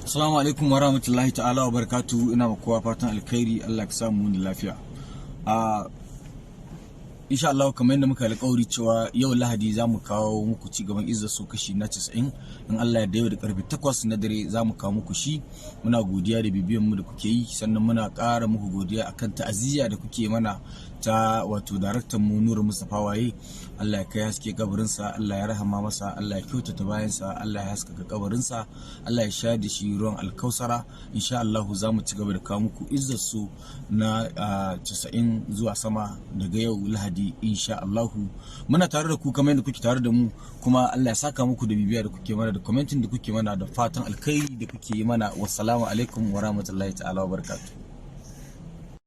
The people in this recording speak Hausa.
Assalamu alaikum wa rahmatullahi ta'ala wa barakatuhu. Ina ma kowa fatan alkhairi. Allah ka samu ni lafiya. Insha Allah, kamar yadda muka alƙawari cewa yau Lahadi za mu kawo muku ci gaban Izzar So kashi na 90. In Allah ya yau da karfe 8 na dare za mu kawo muku shi. Muna godiya da bibiyan mu da kuke yi, sannan muna ƙara muku godiya akan ta'aziyya da kuke mana ta wato daraktan mu Nura Mustapha Waye. Allah ya kai haske kabarinsa, Allah ya rahama masa, Allah ya kyautata bayansa, Allah ya haskaka kabarinsa, Allah ya sha da shi ruwan alkausara. Insha Allah za mu ci gaba da kawo muku Izzar So na 90 zuwa sama daga yau Lahadi insha Allah. Muna tare da ku kamar yadda kuke tare da mu, kuma Allah ya saka muku da bibiya da kuke mana, da commenting da kuke mana, da fatan alkhairi da kuke yi mana. Wassalamu alaikum wa rahmatullahi ta'ala wa barakatuh.